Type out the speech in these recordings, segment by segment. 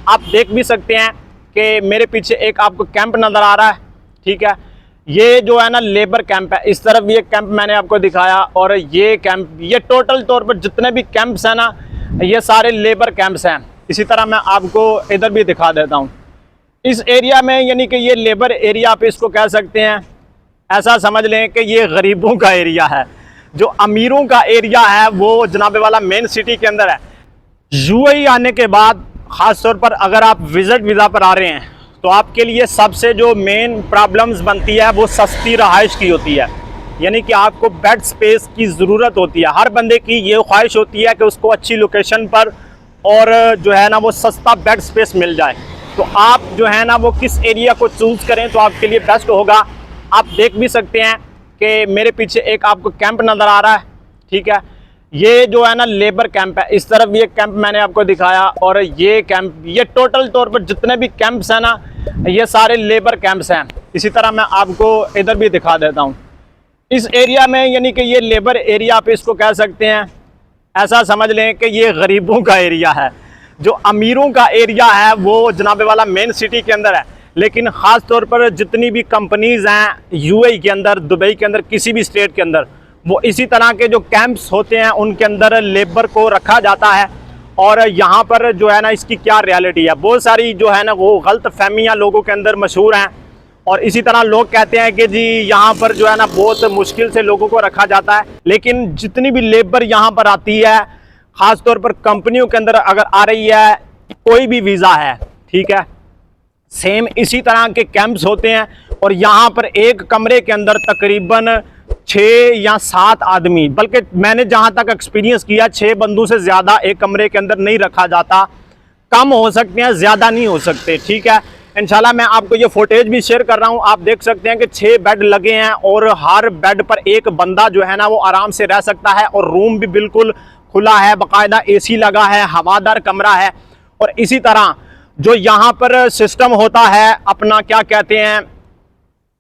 आप देख भी सकते हैं कि मेरे पीछे एक आपको कैंप नज़र आ रहा है, ठीक है। ये जो है ना लेबर कैंप है। इस तरफ ये कैंप मैंने आपको दिखाया, और ये कैंप, ये टोटल तौर पर जितने भी कैंप्स हैं ना, ये सारे लेबर कैंप्स हैं। इसी तरह मैं आपको इधर भी दिखा देता हूँ। इस एरिया में, यानी कि ये लेबर एरिया आप इसको कह सकते हैं, ऐसा समझ लें कि ये गरीबों का एरिया है। जो अमीरों का एरिया है वो जनाबे वाला मेन सिटी के अंदर है। यूएई आने के बाद ख़ास तौर पर अगर आप विज़िट वीज़ा पर आ रहे हैं तो आपके लिए सबसे जो मेन प्रॉब्लम्स बनती है वो सस्ती रहाइश की होती है। यानी कि आपको बेड स्पेस की ज़रूरत होती है। हर बंदे की ये ख्वाहिश होती है कि उसको अच्छी लोकेशन पर और जो है ना वो सस्ता बेड स्पेस मिल जाए। तो आप जो है ना वो किस एरिया को चूज़ करें तो आपके लिए बेस्ट होगा। आप देख भी सकते हैं कि मेरे पीछे एक आपको कैंप नज़र आ रहा है, ठीक है। ये जो है ना लेबर कैंप है। इस तरफ ये कैंप मैंने आपको दिखाया, और ये कैंप, ये टोटल तौर पर जितने भी कैंप्स हैं ना, ये सारे लेबर कैंप्स हैं। इसी तरह मैं आपको इधर भी दिखा देता हूँ। इस एरिया में, यानी कि ये लेबर एरिया आप इसको कह सकते हैं, ऐसा समझ लें कि ये गरीबों का एरिया है। जो अमीरों का एरिया है वो जनाबे वाला मेन सिटी के अंदर है। लेकिन ख़ास तौर पर जितनी भी कंपनीज़ हैं यूएई के अंदर, दुबई के अंदर, किसी भी स्टेट के अंदर, वो इसी तरह के जो कैंप्स होते हैं उनके अंदर लेबर को रखा जाता है। और यहाँ पर जो है ना इसकी क्या रियलिटी है, बहुत सारी जो है ना वो गलत फहमियाँ लोगों के अंदर मशहूर हैं। और इसी तरह लोग कहते हैं कि जी यहाँ पर जो है ना बहुत मुश्किल से लोगों को रखा जाता है। लेकिन जितनी भी लेबर यहाँ पर आती है, ख़ास तौर पर कंपनियों के अंदर अगर आ रही है, कोई भी वीज़ा है, ठीक है, सेम इसी तरह के कैंप्स होते हैं। और यहाँ पर एक कमरे के अंदर तकरीबन 6 या 7 आदमी, बल्कि मैंने जहाँ तक एक्सपीरियंस किया 6 बंदों से ज़्यादा एक कमरे के अंदर नहीं रखा जाता। कम हो सकते हैं, ज़्यादा नहीं हो सकते, ठीक है। इंशाल्लाह मैं आपको ये फुटेज भी शेयर कर रहा हूँ। आप देख सकते हैं कि 6 बेड लगे हैं, और हर बेड पर एक बंदा जो है ना वो आराम से रह सकता है। और रूम भी बिल्कुल खुला है, बाकायदा एसी लगा है, हवादार कमरा है। और इसी तरह जो यहाँ पर सिस्टम होता है अपना, क्या कहते हैं,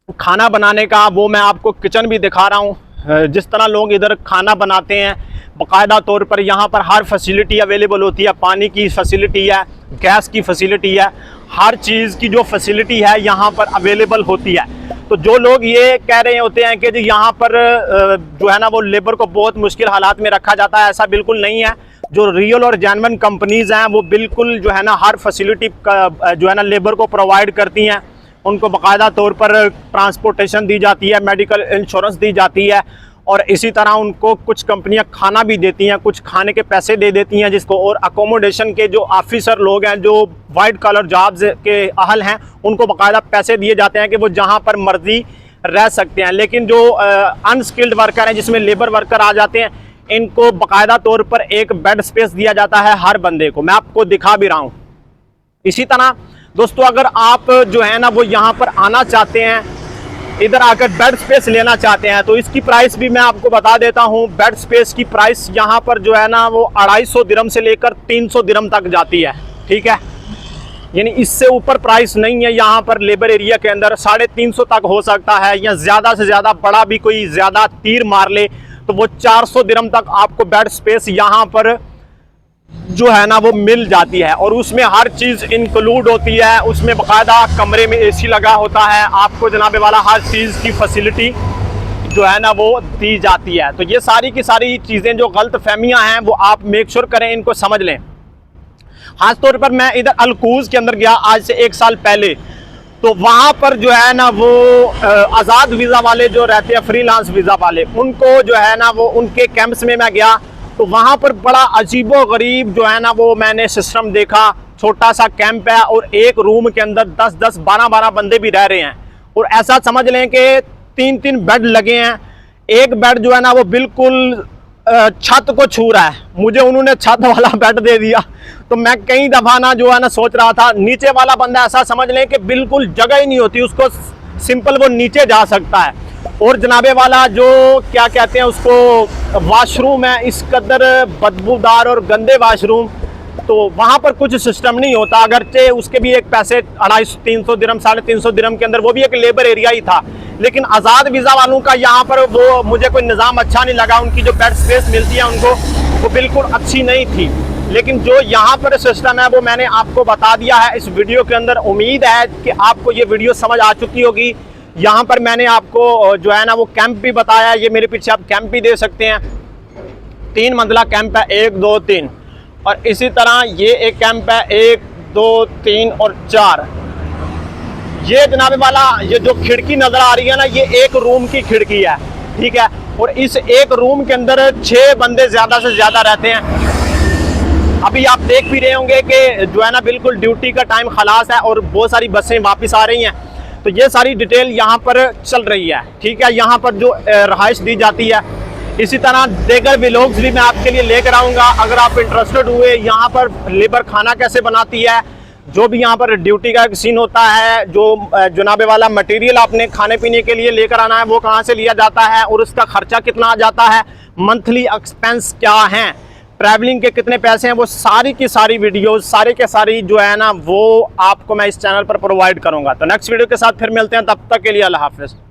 खाना बनाने का, वो मैं आपको किचन भी दिखा रहा हूँ। जिस तरह लोग इधर खाना बनाते हैं, बाकायदा तौर पर यहाँ पर हर फैसिलिटी अवेलेबल होती है। पानी की फैसिलिटी है, गैस की फैसिलिटी है, हर चीज़ की जो फैसिलिटी है यहाँ पर अवेलेबल होती है। तो जो लोग ये कह रहे होते हैं कि जी यहाँ पर जो है ना वो लेबर को बहुत मुश्किल हालात में रखा जाता है, ऐसा बिल्कुल नहीं है। जो रियल और जेन्युइन कंपनीज़ हैं वो बिल्कुल जो है ना हर फैसिलिटी का जो है ना लेबर को प्रोवाइड करती हैं। उनको बाकायदा तौर पर ट्रांसपोर्टेशन दी जाती है, मेडिकल इंश्योरेंस दी जाती है। और इसी तरह उनको कुछ कंपनियां खाना भी देती हैं, कुछ खाने के पैसे दे देती हैं जिसको। और अकोमोडेशन के जो ऑफिसर लोग हैं, जो वाइट कॉलर जॉब्स के अहल हैं, उनको बाकायदा पैसे दिए जाते हैं कि वो जहां पर मर्जी रह सकते हैं। लेकिन जो अनस्किल्ड वर्कर हैं, जिसमें लेबर वर्कर आ जाते हैं, इनको बाकायदा तौर पर एक बेड स्पेस दिया जाता है हर बंदे को। मैं आपको दिखा भी रहा हूँ। इसी तरह दोस्तों, अगर आप जो है ना वो यहाँ पर आना चाहते हैं, इधर आकर बेड स्पेस लेना चाहते हैं, तो इसकी प्राइस भी मैं आपको बता देता हूँ। बेड स्पेस की प्राइस यहाँ पर जो है ना वो 250 दिरहम से लेकर 300 दिरहम तक जाती है, ठीक है। यानी इससे ऊपर प्राइस नहीं है यहाँ पर। लेबर एरिया के अंदर 350 तक हो सकता है, या ज़्यादा से ज़्यादा बड़ा भी कोई ज़्यादा तीर मार ले तो वो 400 दिरहम तक आपको बेड स्पेस यहाँ पर जो है ना वो मिल जाती है। और उसमें हर चीज़ इंक्लूड होती है। उसमें बाकायदा कमरे में एसी लगा होता है, आपको जनाबे वाला हर चीज़ की फैसिलिटी जो है ना वो दी जाती है। तो ये सारी की सारी चीज़ें जो गलत फहमियाँ हैं वो आप मेक श्योर करें, इनको समझ लें। ख़ास तौर पर मैं इधर अलकूज़ के अंदर गया आज से 1 साल पहले, तो वहाँ पर जो है ना वो आज़ाद वीज़ा वाले जो रहते हैं, फ्रीलांस वीज़ा वाले, उनको जो है ना वो उनके कैंप्स में मैं गया तो वहाँ पर बड़ा अजीबो गरीब जो है ना वो मैंने सिस्टम देखा। छोटा सा कैंप है और एक रूम के अंदर 10-10, 12-12 बंदे भी रह रहे हैं। और ऐसा समझ लें कि 3-3 बेड लगे हैं। एक बेड जो है ना वो बिल्कुल छत को छू रहा है। मुझे उन्होंने छत वाला बेड दे दिया, तो मैं कई दफ़ा ना जो है ना सोच रहा था। नीचे वाला बंदा ऐसा समझ लें कि बिल्कुल जगह ही नहीं होती उसको, सिंपल वो नीचे जा सकता है। और जनाबे वाला जो क्या कहते हैं उसको, वाशरूम है, इस कदर बदबूदार और गंदे वाशरूम, तो वहाँ पर कुछ सिस्टम नहीं होता। अगरचे उसके भी एक पैसे 250-300 दिरहम, 350 दिरहम के अंदर, वो भी एक लेबर एरिया ही था। लेकिन आज़ाद वीज़ा वालों का यहाँ पर वो मुझे कोई निज़ाम अच्छा नहीं लगा। उनकी जो बेड स्पेस मिलती है उनको, वो बिल्कुल अच्छी नहीं थी। लेकिन जो यहाँ पर सिस्टम है वो मैंने आपको बता दिया है इस वीडियो के अंदर। उम्मीद है कि आपको ये वीडियो समझ आ चुकी होगी। यहाँ पर मैंने आपको जो है ना वो कैंप भी बताया है। ये मेरे पीछे आप कैंप भी दे सकते हैं। 3 मंजिला कैंप है, 1 2 3। और इसी तरह ये एक कैंप है, 1 2 3 और 4। ये जनाब वाला ये जो खिड़की नजर आ रही है ना, ये एक रूम की खिड़की है, ठीक है। और इस एक रूम के अंदर 6 बंदे ज्यादा से ज्यादा रहते हैं। अभी आप देख भी रहे होंगे कि जो है ना बिल्कुल ड्यूटी का टाइम खलास है और बहुत सारी बसें वापस आ रही हैं। तो ये सारी डिटेल यहाँ पर चल रही है, ठीक है। यहाँ पर जो रहाइश दी जाती है, इसी तरह देगर व्लॉग्स भी मैं आपके लिए लेकर आऊँगा। अगर आप इंटरेस्टेड हुए यहाँ पर लेबर खाना कैसे बनाती है, जो भी यहाँ पर ड्यूटी का सीन होता है, जो जनाबे वाला मटेरियल आपने खाने पीने के लिए लेकर आना है वो कहाँ से लिया जाता है और उसका खर्चा कितना आ जाता है, मंथली एक्सपेंस क्या हैं, ट्रैवलिंग के कितने पैसे हैं, वो सारी की सारी वीडियोस सारे के सारी जो है ना वो आपको मैं इस चैनल पर प्रोवाइड करूँगा। तो नेक्स्ट वीडियो के साथ फिर मिलते हैं, तब तक के लिए अल्लाह हाफिज़।